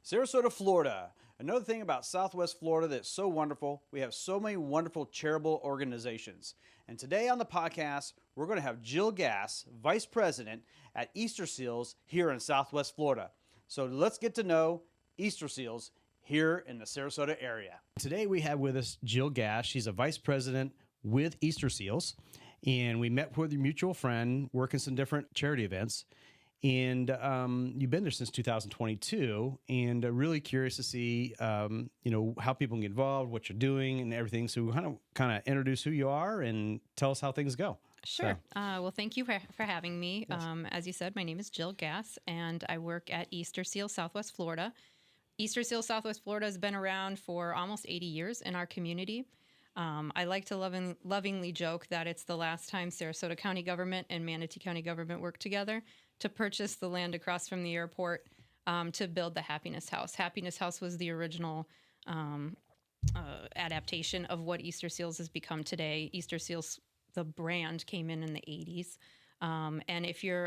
Sarasota, Florida. Another thing about Southwest Florida that's so wonderful, we have so many wonderful charitable organizations. And today on the podcast, we're going to have Jill Gass, Vice President at Easter Seals here in Southwest Florida. So let's get to know Easter Seals here in the Sarasota area. Today we have with us Jill Gass. She's a Vice President with Easter Seals. And we met with your mutual friend working some different charity events. And you've been there since 2022, and really curious to see, how people can get involved, what you're doing, and everything. So kind of introduce who you are and tell us how things go. Sure. So. Well, thank you for having me. Yes. As you said, my name is Jill Gass, and I work at Easter Seal Southwest Florida. Easter Seal Southwest Florida has been around for almost 80 years in our community. I like to lovingly joke that it's the last time Sarasota County government and Manatee County government worked together to purchase the land across from the airport to build the Happiness House. Happiness House was the original adaptation of what Easter Seals has become today. Easter Seals, the brand, came in the 80s. And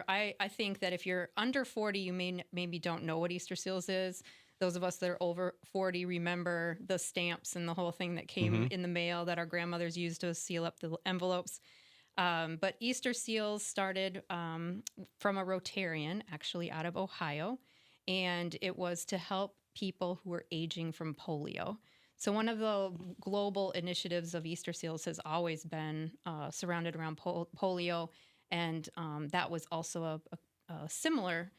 I think that if you're under 40, you maybe don't know what Easter Seals is. Those of us that are over 40 remember the stamps and the whole thing that came in the mail that our grandmothers used to seal up the envelopes. But Easter Seals started from a Rotarian, actually out of Ohio, and it was to help people who were aging from polio. So one of the global initiatives of Easter Seals has always been surrounded around polio, and that was also a similar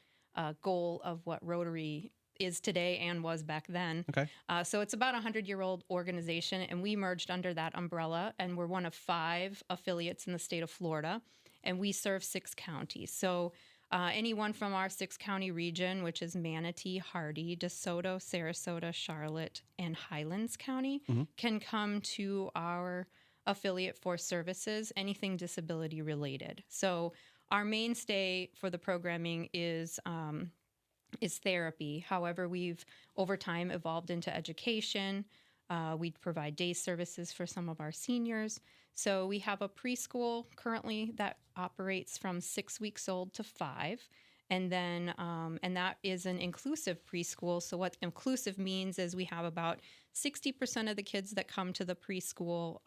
goal of what Rotary is today and was back then. Okay. So it's about a 100-year-old organization, and we merged under that umbrella, and we're one of 5 affiliates in the state of Florida, and we serve 6 counties. So anyone from our 6-county region, which is Manatee, Hardy, DeSoto, Sarasota, Charlotte, and Highlands County, can come to our affiliate for services, anything disability related. So our mainstay for the programming is therapy. However, we've over time evolved into education. We provide day services for some of our seniors. So we have a preschool currently that operates from 6 weeks old to 5. And then, and that is an inclusive preschool. So what inclusive means is we have about 60% of the kids that come to the preschool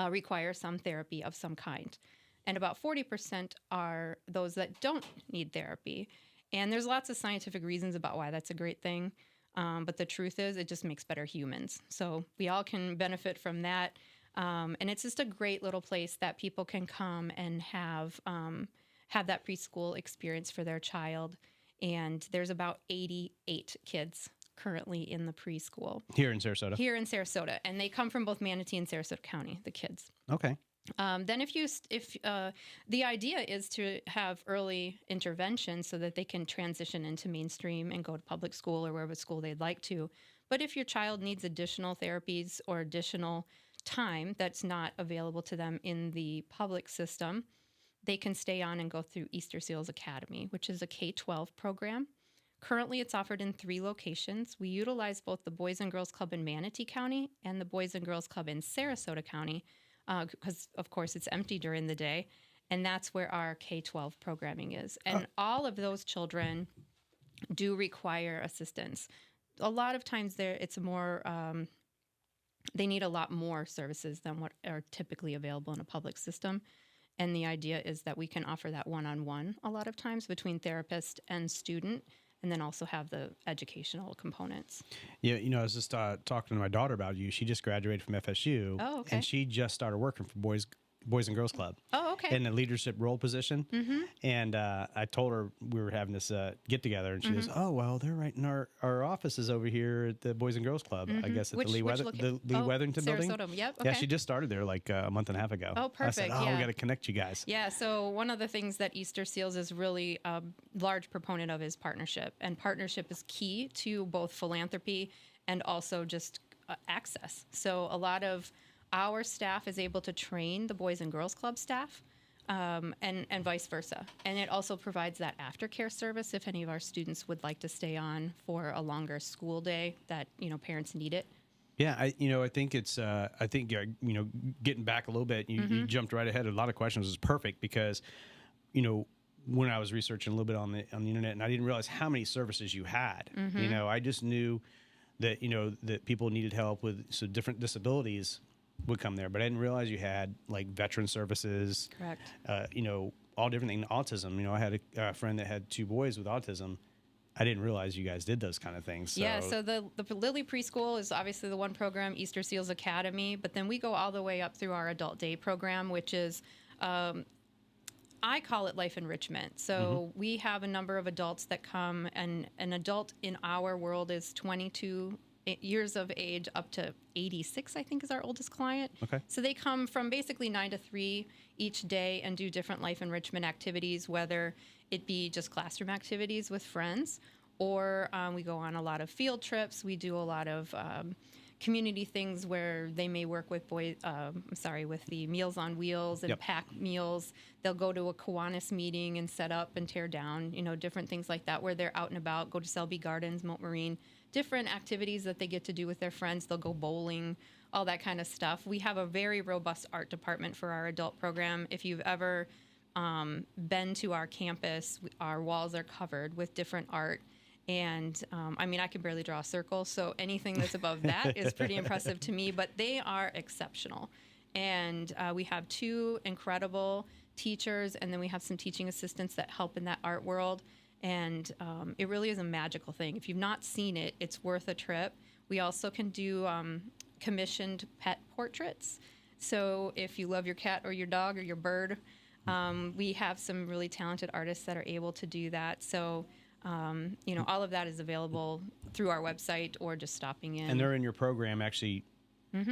require some therapy of some kind. And about 40% are those that don't need therapy. And there's lots of scientific reasons about why that's a great thing. But the truth is, it just makes better humans. So we all can benefit from that. And it's just a great little place that people can come and have that preschool experience for their child. And there's about 88 kids currently in the preschool. Here in Sarasota? Here in Sarasota. And they come from both Manatee and Sarasota County, the kids. Okay. Then if the idea is to have early intervention so that they can transition into mainstream and go to public school or wherever school they'd like to. But if your child needs additional therapies or additional time that's not available to them in the public system, they can stay on and go through Easter Seals Academy, which is a K-12 program. Currently, it's offered in 3 locations. We utilize both the Boys and Girls Club in Manatee County and the Boys and Girls Club in Sarasota County, because, of course, it's empty during the day, and that's where our K-12 programming is. And all of those children do require assistance. A lot of times it's more, they need a lot more services than what are typically available in a public system. And the idea is that we can offer that one-on-one a lot of times between therapist and student, and then also have the educational components. Yeah, I was just talking to my daughter about you. She just graduated from FSU. Oh, okay. And she just started working for Boys and Girls Club. Oh, okay. In a leadership role position. Mm-hmm. And I told her we were having this get together, and she goes, "Oh, well, they're right in our offices over here at the Boys and Girls Club. I guess at the Lee Weatherington building." Sarasota, yep. Okay. Yeah, she just started there like a month and a half ago. Oh, perfect. I said, we got to connect you guys. Yeah, so one of the things that Easter Seals is really a large proponent of is partnership. And partnership is key to both philanthropy and also just access. So a lot of our staff is able to train the Boys and Girls Club staff, and vice versa. And it also provides that aftercare service if any of our students would like to stay on for a longer school day that, parents need it. Yeah, I think it's, getting back a little bit, you jumped right ahead. A lot of questions is perfect because, when I was researching a little bit on the internet, and I didn't realize how many services you had. You know, I just knew that, you know, that people needed help with different disabilities would come there, but I didn't realize you had like veteran services. Correct. You know, all different things. Autism. You know, I had a friend that had 2 boys with autism. I didn't realize you guys did those kind of things. So. Yeah, so the Lily Preschool is obviously the one program, Easter Seals Academy, but then we go all the way up through our Adult Day program, which is, I call it life enrichment. So we have a number of adults that come, and an adult in our world is 22 years of age up to 86, I think is our oldest client. Okay. So they come from basically 9 to 3 each day and do different life enrichment activities, whether it be just classroom activities with friends, or we go on a lot of field trips. We do a lot of community things where they may work with with the Meals on Wheels and pack meals. They'll go to a Kiwanis meeting and set up and tear down, you know, different things like that where they're out and about, go to Selby Gardens, Moat Marine, different activities that they get to do with their friends. They'll go bowling, all that kind of stuff. We have a very robust art department for our adult program. If you've ever been to our campus, our walls are covered with different art. And I mean, I can barely draw a circle, so anything that's above that is pretty impressive to me, but they are exceptional. And we have 2 incredible teachers, and then we have some teaching assistants that help in that art world. And it really is a magical thing. If you've not seen it, it's worth a trip. We also can do commissioned pet portraits. So if you love your cat or your dog or your bird, we have some really talented artists that are able to do that. So you know, all of that is available through our website or just stopping in. And they're in your program, actually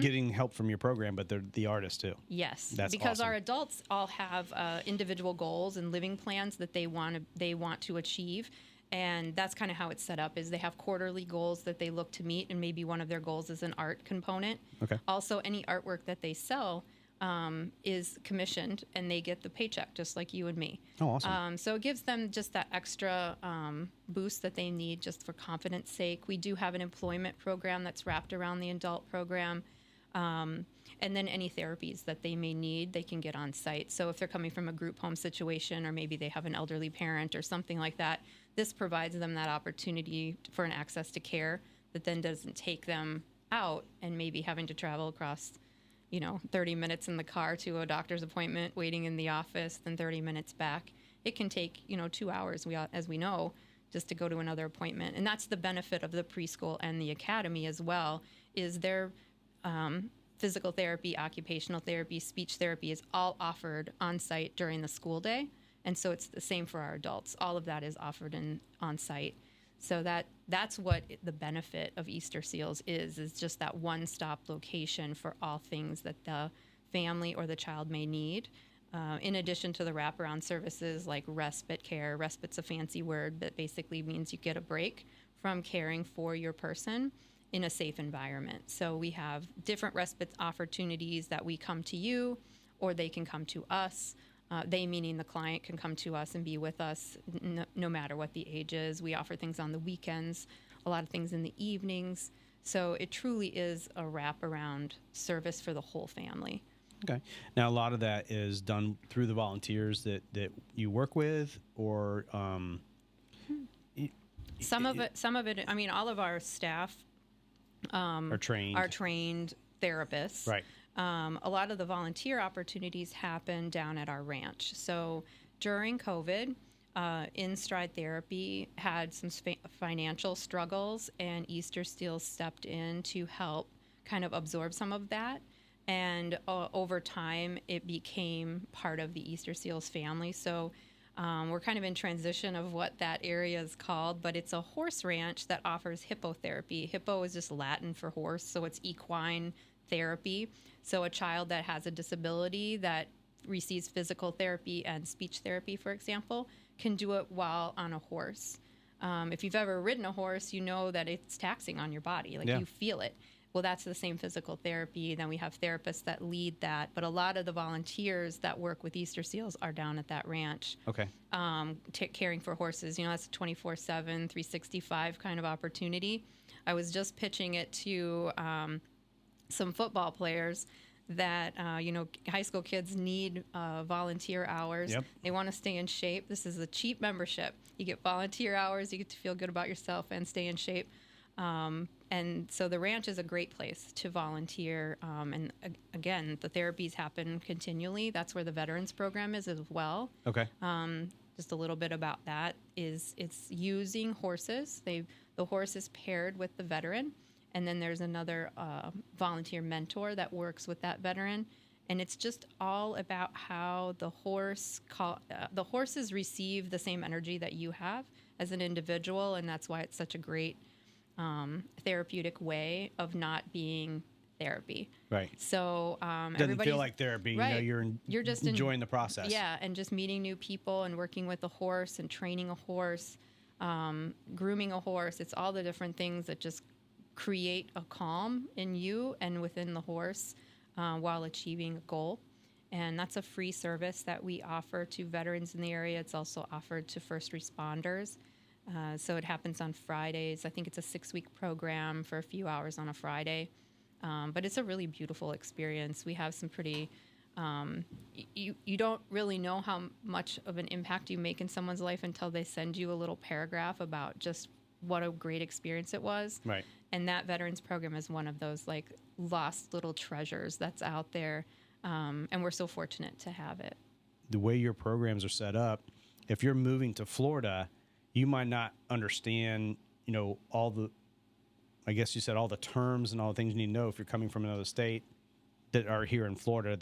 getting help from your program, but they're the artists too. Yes, that's because awesome. our adults all have individual goals and living plans that they want to achieve, and that's kind of how it's set up. Is they have quarterly goals that they look to meet, and maybe one of their goals is an art component. Okay. Also, any artwork that they sell is commissioned, and they get the paycheck just like you and me. Oh, awesome. So it gives them just that extra boost that they need just for confidence sake. We do have an employment program that's wrapped around the adult program. And then any therapies that they may need, they can get on site. So if they're coming from a group home situation, or maybe they have an elderly parent or something like that, this provides them that opportunity for an access to care that then doesn't take them out and maybe having to travel across 30 minutes in the car to a doctor's appointment, waiting in the office, then 30 minutes back. It can take, 2 hours, as we know, just to go to another appointment. And that's the benefit of the preschool and the academy as well, is their physical therapy, occupational therapy, speech therapy is all offered on site during the school day. And so it's the same for our adults. All of that is offered on site. So that's what the benefit of Easter Seals is just that one-stop location for all things that the family or the child may need, in addition to the wraparound services like respite care. Respite's a fancy word that basically means you get a break from caring for your person in a safe environment. So we have different respite opportunities that we come to you, or they can come to us. They, meaning the client, can come to us and be with us no matter what the age is. We offer things on the weekends, a lot of things in the evenings. So it truly is a wraparound service for the whole family. Okay. Now, a lot of that is done through the volunteers that you work with, or some of it. I mean, all of our staff are trained therapists. Right. A lot of the volunteer opportunities happen down at our ranch. So during COVID, In Stride Therapy had some financial struggles, and Easter Seals stepped in to help kind of absorb some of that. And over time, it became part of the Easter Seals family. So we're kind of in transition of what that area is called, but it's a horse ranch that offers hippotherapy. Hippo is just Latin for horse, so it's equine therapy. So a child that has a disability that receives physical therapy and speech therapy, for example, can do it while on a horse. If you've ever ridden a horse, you know that it's taxing on your body. Like, you feel it. Well, that's the same physical therapy. Then we have therapists that lead that. But a lot of the volunteers that work with Easter Seals are down at that ranch. Okay. Caring for horses. That's a 24/7, 365 kind of opportunity. I was just pitching it to some football players that, high school kids need volunteer hours. Yep. They want to stay in shape. This is a cheap membership. You get volunteer hours. You get to feel good about yourself and stay in shape. And so the ranch is a great place to volunteer. And again, the therapies happen continually. That's where the veterans program is as well. Okay. Just a little bit about that is it's using horses. The horse is paired with the veteran, and then there's another volunteer mentor that works with that veteran. And it's just all about how the horses receive the same energy that you have as an individual, and that's why it's such a great therapeutic way of not being therapy. Right. So doesn't feel like therapy. Right. You're just enjoying the process. Yeah, and just meeting new people and working with a horse and training a horse, grooming a horse. It's all the different things that just create a calm in you and within the horse while achieving a goal. And that's a free service that we offer to veterans in the area. It's also offered to first responders. So it happens on Fridays. I think it's a 6-week program for a few hours on a Friday. But it's a really beautiful experience. We have some pretty, you don't really know how much of an impact you make in someone's life until they send you a little paragraph about just what a great experience it was. Right. And that veterans program is one of those like lost little treasures that's out there. And we're so fortunate to have it. The way your programs are set up, if you're moving to Florida, you might not understand, all the, I guess you said all the terms and all the things you need to know if you're coming from another state that are here in Florida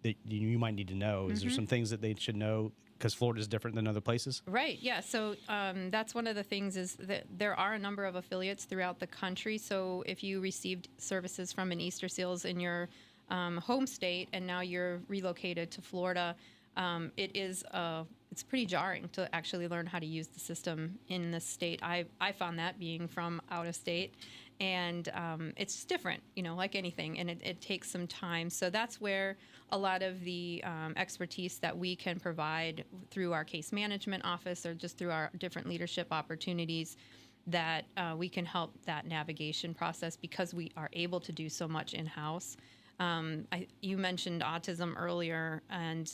that you might need to know. Is there some things that they should know because Florida is different than other places? Right. Yeah. So that's one of the things is that there are a number of affiliates throughout the country. So if you received services from an Easter Seals in your home state and now you're relocated to Florida, it's pretty jarring to actually learn how to use the system in the state. I found that being from out of state, and it's just different, like anything, and it takes some time. So that's where a lot of the expertise that we can provide through our case management office or just through our different leadership opportunities that we can help that navigation process because we are able to do so much in-house. You mentioned autism earlier, and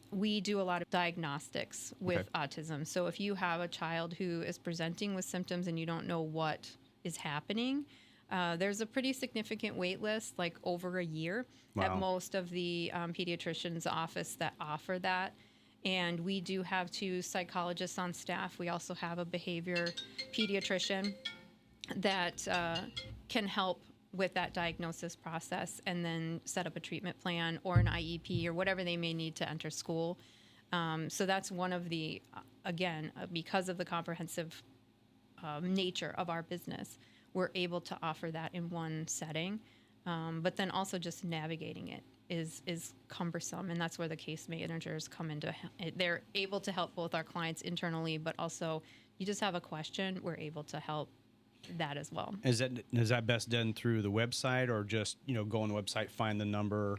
we do a lot of diagnostics with autism. So if you have a child who is presenting with symptoms and you don't know what is happening, there's a pretty significant wait list, like over a year, at most of the pediatrician's office that offer that. And we do have 2 psychologists on staff. We also have a behavior pediatrician that can help with that diagnosis process and then set up a treatment plan or an IEP or whatever they may need to enter school. So that's one of the, again, because of the comprehensive nature of our business, we're able to offer that in one setting. But then also just navigating it is cumbersome, and that's where the case managers come into. They're able to help both our clients internally, but also you just have a question, we're able to help that as well. Is that best done through the website or just, go on the website, find the number,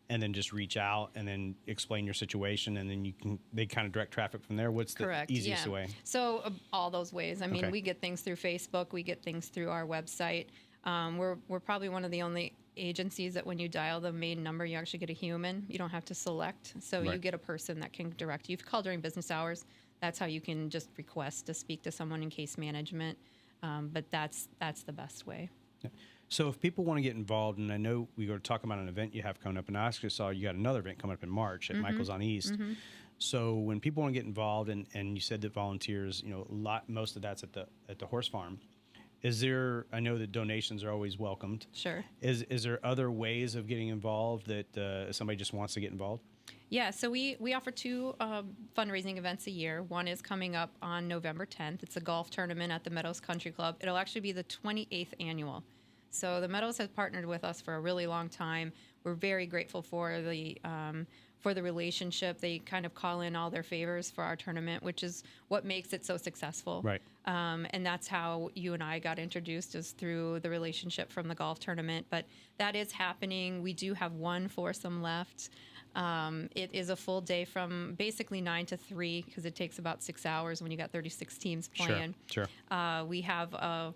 and then just reach out and then explain your situation, and then they kind of direct traffic from there? What's the easiest way? So all those ways. I mean, Okay. we get things through Facebook, we get things through our website. We're probably one of the only agencies that when you dial the main number, you actually get a human. You don't have to select. So you get a person that can direct you. If you call during business hours, that's how you can just request to speak to someone in case management. But that's the best way. Yeah. So if people want to get involved, and I know we were talking about an event you have coming up, and I actually saw you got another event coming up in March at Michael's on East. So when people want to get involved, and you said that volunteers, most of that's at the horse farm. Is there? I know that donations are always welcomed. Sure. Is there other ways of getting involved that somebody just wants to get involved? Yeah, so we offer 2 fundraising events a year. One is coming up on November 10th. It's a golf tournament at the Meadows Country Club. It'll actually be the 28th annual. So the Meadows has partnered with us for a really long time. We're very grateful for the relationship. They kind of call in all their favors for our tournament, which is what makes it so successful. Right. And that's how you and I got introduced, is through the relationship from the golf tournament. But that is happening. We do have 1 foursome left. It is a full day from basically 9 to 3 because it takes about 6 hours when you got 36 teams playing. Sure. We have a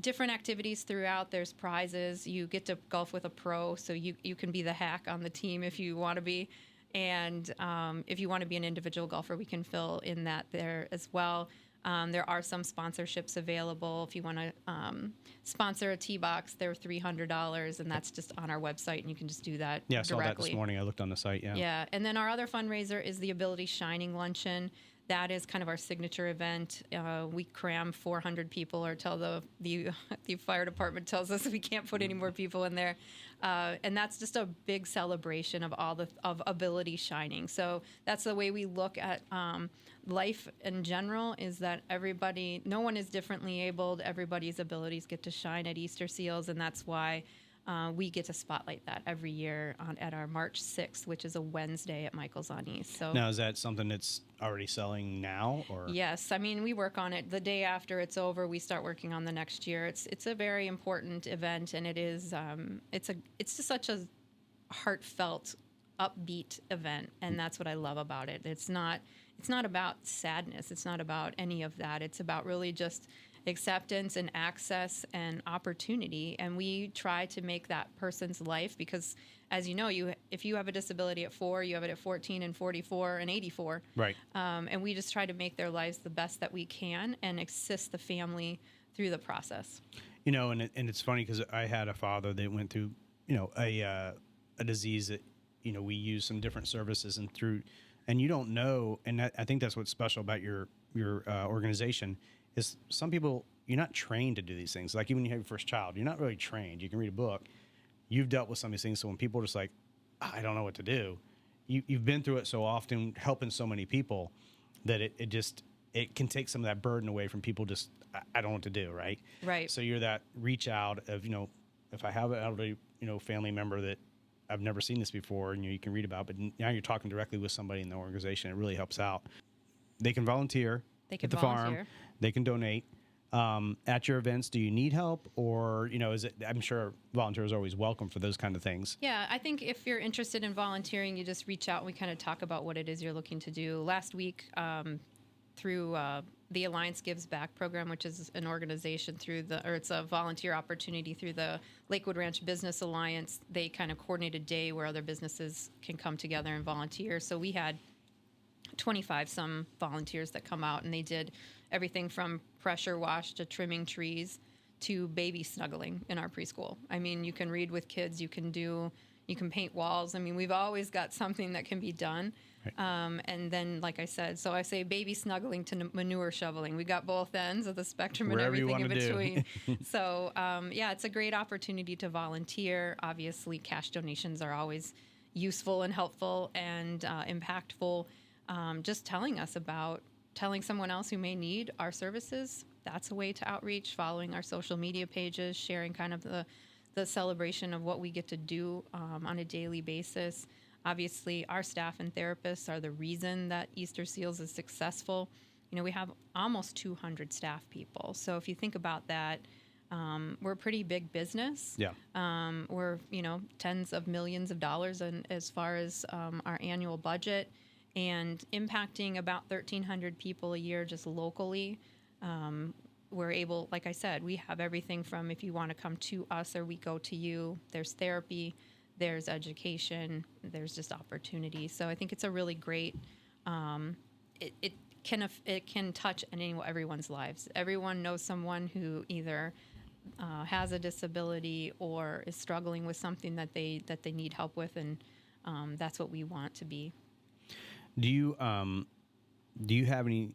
different activities throughout. There's prizes. You get to golf with a pro, so you can be the hack on the team if you want to be. And if you want to be an individual golfer, we can fill in that there as well. There are some sponsorships available. If you want to sponsor a tee box, they're $300, and that's just on our website, and you can just do that Yeah, I saw that directly. this morning. I looked on the site, yeah. Yeah, and then our other fundraiser is the Ability Shining Luncheon. That is kind of our signature event. We cram 400 people, or tell the fire department tells us we can't put any more people in there, and that's just a big celebration of of ability shining. So that's the way we look at life in general. Is that no one is differently abled. Everybody's abilities get to shine at Easter Seals, and that's why. We get to spotlight that every year at our March 6th, which is a Wednesday at Michael's on East. So Now, is that something that's already selling now, or? yes, I mean, we work on it the day after it's over. We start working on the next year. It's a very important event, and it is it's just such a heartfelt, upbeat event, and that's what I love about it. It's not about sadness. It's not about any of that. It's about really just acceptance and access and opportunity, and we try to make that person's life, because as you know, if you have a disability at 4, you have it at 14 and 44 and 84, Right. And we just try to make their lives the best that we can and assist the family through the process. And it's funny because I had a father that went through a disease that we use some different services and you don't know, and I think that's what's special about your organization. Is some people, you're not trained to do these things. Like even when you have your first child, you're not really trained. You can read a book. You've dealt with some of these things. So when people are just like, I don't know what to do, you've been through it so often, helping so many people, that it can take some of that burden away from people. Just, I don't know what to do, right? Right. So you're that reach out of, if I have an elderly, family member that I've never seen this before, and you can read about, but now you're talking directly with somebody in the organization. It really helps out. They can volunteer. They can at the volunteer. farm. They can donate. At your events, do you need help, or is it? I'm sure volunteers are always welcome for those kind of things. Yeah, I think if you're interested in volunteering, you just reach out and we kind of talk about what it is you're looking to do. Last week, through the Alliance Gives Back program, which is an organization it's a volunteer opportunity through the Lakewood Ranch Business Alliance. They kind of coordinate a day where other businesses can come together and volunteer. So we had 25 some volunteers that come out, and they did everything from pressure wash to trimming trees to baby snuggling in our preschool. I mean, you can read with kids, you can paint walls. I mean, we've always got something that can be done. Right. And then, like I said, so I say baby snuggling to manure shoveling. We got both ends of the spectrum and everything in between. So, yeah, it's a great opportunity to volunteer. Obviously, cash donations are always useful and helpful and impactful. Just telling someone else who may need our services, that's a way to outreach. Following our social media pages, sharing kind of the celebration of what we get to do on a daily basis. Obviously, our staff and therapists are the reason that Easter Seals is successful. We have almost 200 staff people. So if you think about that, we're a pretty big business. Yeah. We're, tens of millions of dollars as far as our annual budget, and impacting about 1,300 people a year just locally. We're able, like I said, we have everything from if you want to come to us or we go to you. There's therapy, there's education, there's just opportunity. So I think it's a really great, it can touch everyone's lives. Everyone knows someone who either has a disability or is struggling with something that they need help with, and that's what we want to be. Do you have any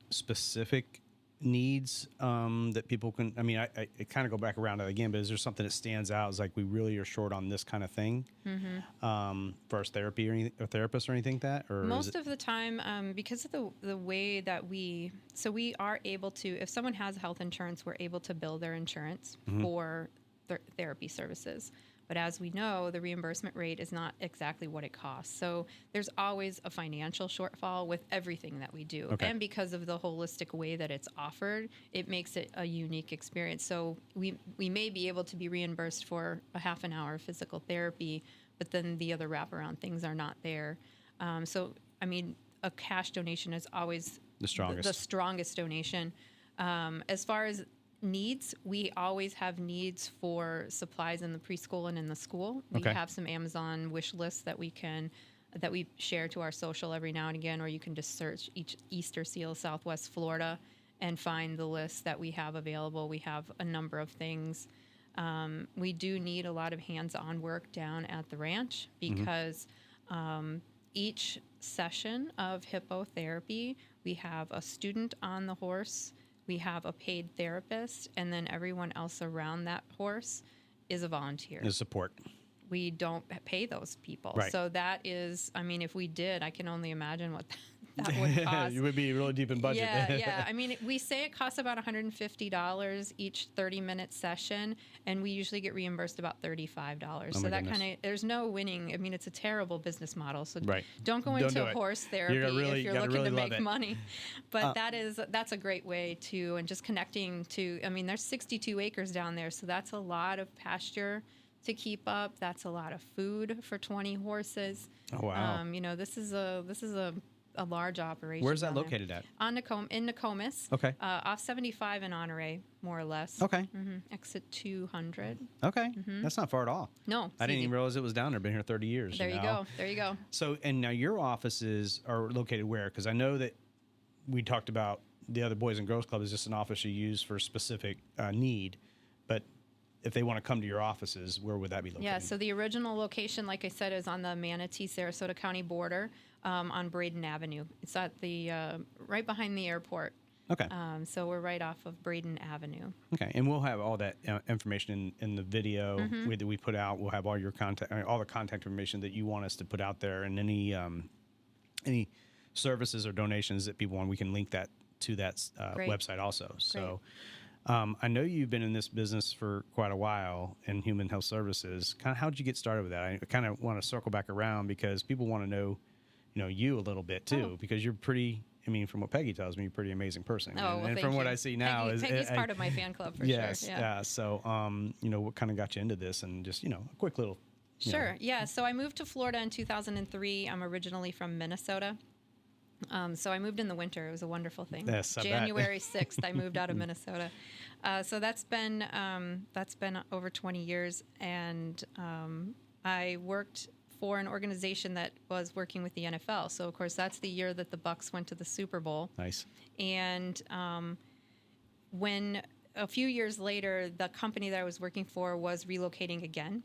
specific needs that people can? I mean, I kind of go back around to it again, but is there something that stands out as like we really are short on this kind of thing for our therapy or therapists or anything like that? Or most of the time, because of the way that we are able to, if someone has health insurance, we're able to bill their insurance for therapy services. But as we know, the reimbursement rate is not exactly what it costs. So there's always a financial shortfall with everything that we do. Okay. And because of the holistic way that it's offered, it makes it a unique experience. So we may be able to be reimbursed for a half an hour of physical therapy, but then the other wraparound things are not there. So, I mean, a cash donation is always the strongest donation. As far as Needs, we always have needs for supplies in the preschool and in the school. We Okay. have some Amazon wish lists that we share to our social every now and again, or you can just search each Easter Seal Southwest Florida and find the list that we have available. We have a number of things. We do need a lot of hands-on work down at the ranch because each session of hippotherapy, we have a student on the horse, we have a paid therapist, and then everyone else around that horse is a volunteer. The support. We don't pay those people. Right. So that is, I mean, if we did, I can only imagine what that would cost. You would be really deep in budget. Yeah. I mean, we say it costs about $150 each 30-minute session, and we usually get reimbursed about $35. So that kind of, there's no winning. I mean, it's a terrible business model. So don't go into horse therapy if you're looking to make money. But that's a great way to, and just connecting to, I mean, there's 62 acres down there, so that's a lot of pasture to keep up. That's a lot of food for 20 horses. Oh, wow. You know, this is a large operation. Where's that located at? In Nokomis. Okay. Off 75 in Honore, more or less. Okay. Exit 200. Okay. That's not far at all. No. I didn't even realize it was down there. Been here 30 years. There you go. There you go. So, and now your offices are located where? Because I know that we talked about the other Boys and Girls Club is just an office you use for specific need, but if they want to come to your offices, where would that be located? Yeah, so the original location, like I said, is on the Manatee-Sarasota County border on Braden Avenue. It's at the right behind the airport. Okay. So we're right off of Braden Avenue. Okay, and we'll have all that information in the video that we put out. We'll have all your contact, all the contact information that you want us to put out there, and any services or donations that people want. We can link that to that website also. So. I know you've been in this business for quite a while in human health services. Kind of, how did you get started with that? I kind of want to circle back around because people want to know, you a little bit too, because you're pretty. I mean, from what Peggy tells me, you're a pretty amazing person. And from what I see now, Peggy's part of my fan club for yes, sure. Yeah. So, what kind of got you into this, and just a quick little. Sure. Yeah. So I moved to Florida in 2003. I'm originally from Minnesota. So I moved in the winter. It was a wonderful thing. Yes, January 6th, I moved out of Minnesota. So that's been over 20 years, and I worked for an organization that was working with the NFL. So of course, that's the year that the Bucs went to the Super Bowl. Nice. And when a few years later, the company that I was working for was relocating again.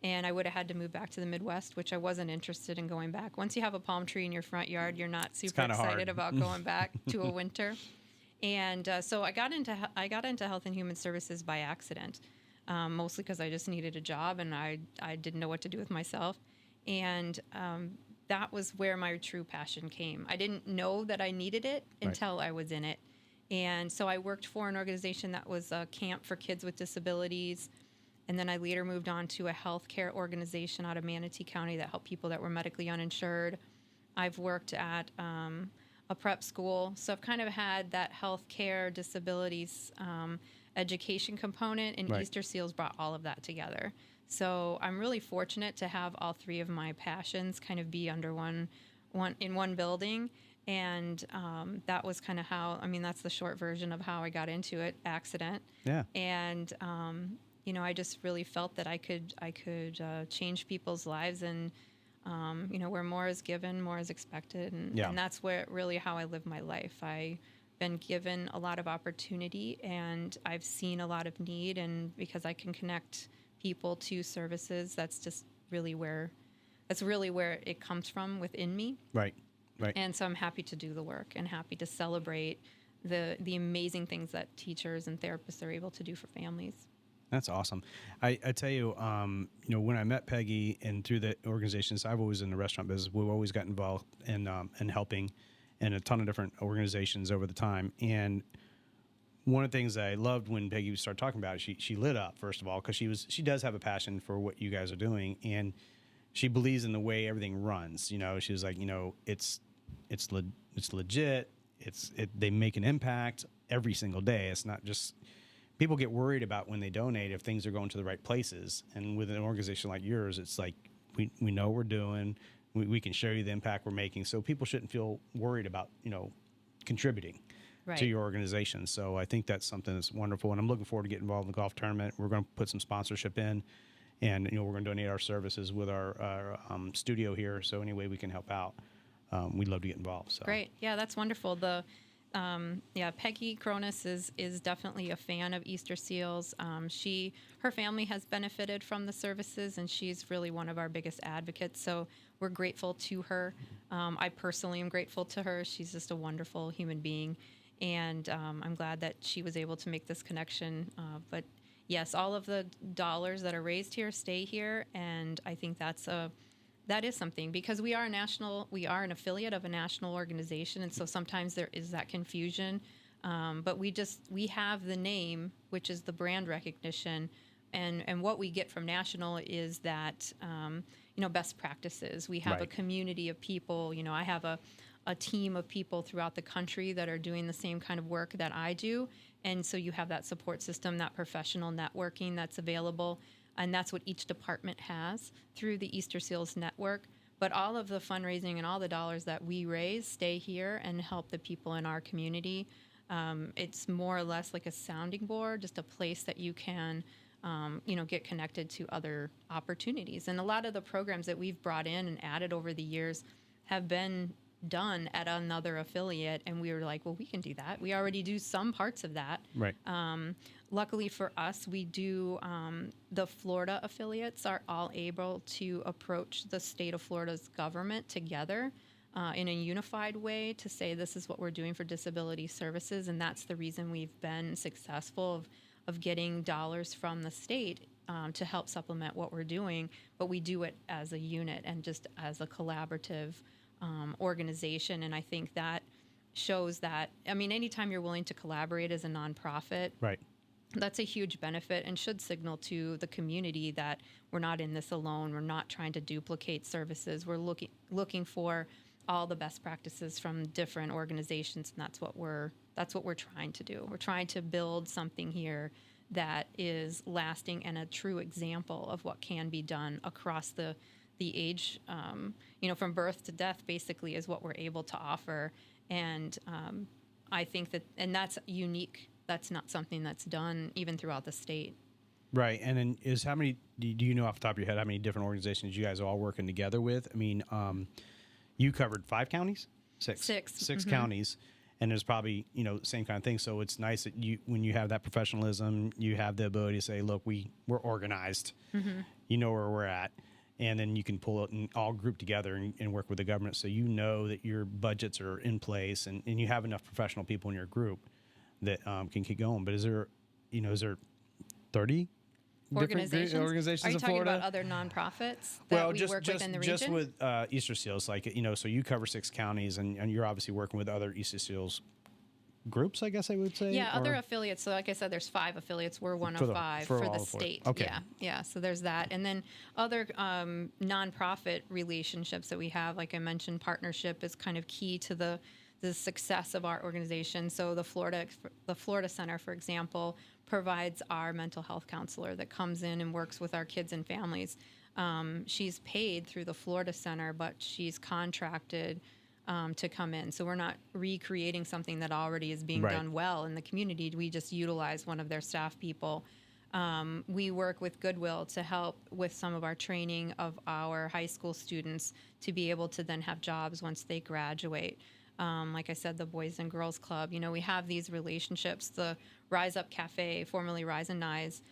And I would have had to move back to the Midwest, which I wasn't interested in going back. Once you have a palm tree in your front yard, you're not super excited about going back to a winter. And so I got into health and human services by accident, mostly because I just needed a job and I didn't know what to do with myself. And that was where my true passion came. I didn't know that I needed it until I was in it. And so I worked for an organization that was a camp for kids with disabilities. And then I later moved on to a healthcare organization out of Manatee County that helped people that were medically uninsured. I've worked at a prep school. So I've kind of had that healthcare, disabilities, education component, and Easter Seals brought all of that together. So I'm really fortunate to have all three of my passions kind of be under one building. And that was kind of how, that's the short version of how I got into it, accident. Yeah. And, I just really felt that I could change people's lives, and where more is given, more is expected, and that's how I live my life. I've been given a lot of opportunity, and I've seen a lot of need, and because I can connect people to Services, that's just really where it comes from within me. Right. And so I'm happy to do the work and happy to celebrate the amazing things that teachers and therapists are able to do for families. That's awesome. I tell you, when I met Peggy and through the organizations, I've always in the restaurant business. We've always got involved in helping in a ton of different organizations over the time. And one of the things I loved when Peggy started talking about it, she lit up, first of all, because she does have a passion for what you guys are doing, and she believes in the way everything runs. She was like, it's legit. They make an impact every single day. It's not just. People get worried about when they donate if things are going to the right places. And with an organization like yours, it's like we know what we're doing. We can show you the impact we're making. So people shouldn't feel worried about, contributing. Right. to your organization. So I think that's something that's wonderful, and I'm looking forward to getting involved in the golf tournament. We're going to put some sponsorship in, and we're going to donate our services with our studio here. So any way we can help out, we'd love to get involved. So Great. Yeah, that's wonderful. Peggy Cronus is definitely a fan of Easter seals. Her family has benefited from the services, and she's really one of our biggest advocates. So we're grateful to her. I personally am grateful to her. She's just a wonderful human being, and I'm glad that she was able to make this connection. But yes, all of the dollars that are raised here stay here, and I think that is something, because we are an affiliate of a national organization, and so sometimes there is that confusion. But we have the name, which is the brand recognition, and what we get from national is that best practices. We have a Right. community of people. I have a team of people throughout the country that are doing the same kind of work that I do, and so you have that support system, that professional networking that's available. And that's what each department has through the Easter Seals Network. But all of the fundraising and all the dollars that we raise stay here and help the people in our community. It's more or less like a sounding board, just a place that you can, get connected to other opportunities. And a lot of the programs that we've brought in and added over the years have been done at another affiliate, and we were like, well, we can do that. We already do some parts of that. Right. Luckily for us, we do, the Florida affiliates are all able to approach the state of Florida's government together in a unified way to say this is what we're doing for disability services, and that's the reason we've been successful of getting dollars from the state to help supplement what we're doing, but we do it as a unit and just as a collaborative organization, and I think that shows that, anytime you're willing to collaborate as a nonprofit, Right. that's a huge benefit and should signal to the community that we're not in this alone. We're not trying to duplicate services. We're looking for all the best practices from different organizations, and that's what we're trying to do. We're trying to build something here that is lasting and a true example of what can be done across the age, from birth to death, basically, is what we're able to offer. And I think and that's unique. That's not something that's done even throughout the state. Right. And then how many, do you know off the top of your head how many different organizations you guys are all working together with? You covered 5 counties? Six Mm-hmm. counties. And there's probably, same kind of thing. So it's nice that when you have that professionalism, you have the ability to say, look, we're organized. Mm-hmm. You know where we're at. And then you can pull it and all group together and work with the government. So that your budgets are in place and you have enough professional people in your group that can keep going. But is there 30 Organizations? different organizations Are you in talking Florida? about other nonprofits that we work with in the region? Just with Easter Seals, so you cover 6 counties, and you're obviously working with other Easter Seals groups, I guess I would say. Yeah, other affiliates. So like I said, there's 5 affiliates. We're one of 5 for the state. Okay. Yeah. So there's that. And then other nonprofit relationships that we have, like I mentioned, partnership is kind of key to the success of our organization. So the Florida Center, for example, provides our mental health counselor that comes in and works with our kids and families. She's paid through the Florida Center, but she's contracted to come in. So we're not recreating something that already is being done well in the community. We just utilize one of their staff people. We work with Goodwill to help with some of our training of our high school students to be able to then have jobs once they graduate. Like I said, the Boys and Girls Club, we have these relationships. The Rise Up Cafe, formerly Rise and Rise,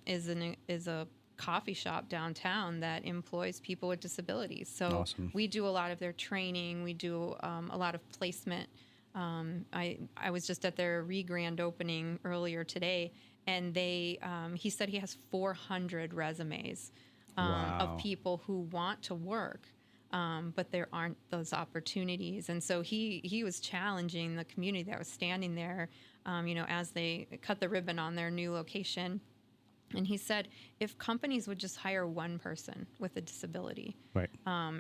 is a coffee shop downtown that employs people with disabilities. So Awesome. We do a lot of their training. We do a lot of placement. I was just at their re-grand opening earlier today, and he said he has 400 resumes of people who want to work. But there aren't those opportunities. And so he was challenging the community that was standing there, as they cut the ribbon on their new location. And he said, if companies would just hire one person with a disability, Right.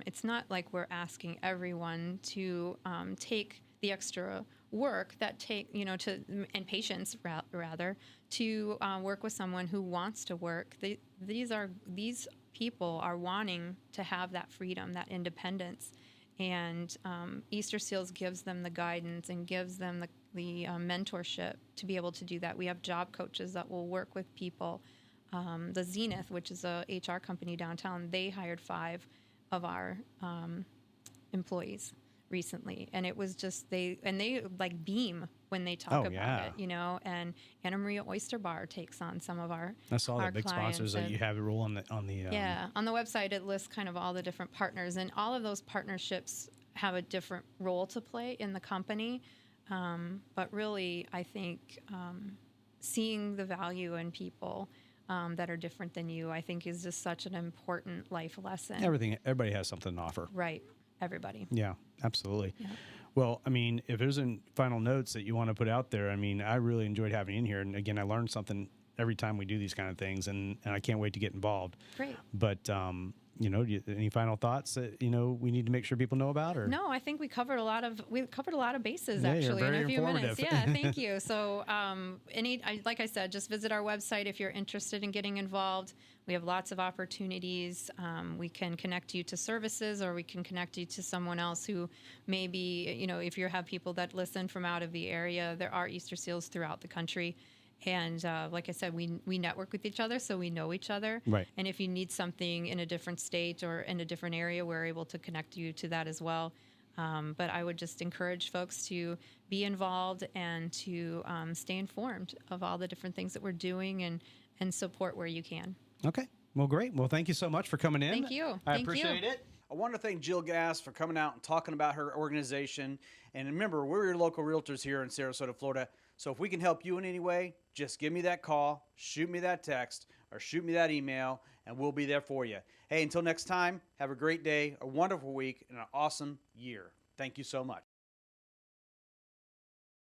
It's not like we're asking everyone to take the extra work that and patience rather, to work with someone who wants to work. These people are wanting to have that freedom, that independence, and Easter Seals gives them the guidance and gives them mentorship to be able to do that. We have job coaches that will work with people. The Zenith, which is a HR company downtown, they hired 5 of our employees recently, and it was just they like beam when they talk about it, and Anna Maria Oyster Bar takes on some of our I saw our that big sponsors that you have a role on the on the website. It lists kind of all the different partners, and all of those partnerships have a different role to play in the company, but really I think seeing the value in people that are different than you, I think, is just such an important life lesson. Everybody has something to offer. Right. Everybody. Yeah, absolutely. Yeah. Well, I mean, if there's any final notes that you want to put out there, I mean, I really enjoyed having you in here. And again, I learned something every time we do these kind of things, and I can't wait to get involved. Great. But, any final thoughts that, we need to make sure people know about? Or? No, I think we covered a lot of bases, Yeah, actually, you're in very a few informative. minutes. Yeah, thank you. So like I said, just visit our website if you're interested in getting involved. We have lots of opportunities. We can connect you to services, or we can connect you to someone else who maybe, if you have people that listen from out of the area, there are Easter Seals throughout the country. And like I said, we network with each other, so we know each other. Right. And if you need something in a different state or in a different area, we're able to connect you to that as well. But I would just encourage folks to be involved and to stay informed of all the different things that we're doing and support where you can. Okay. Well, great. Well, thank you so much for coming in. Thank you. I appreciate it. I want to thank Jill Gass for coming out and talking about her organization. And remember, we're your local realtors here in Sarasota, Florida. So if we can help you in any way, just give me that call, shoot me that text, or shoot me that email, and we'll be there for you. Hey, until next time, have a great day, a wonderful week, and an awesome year. Thank you so much.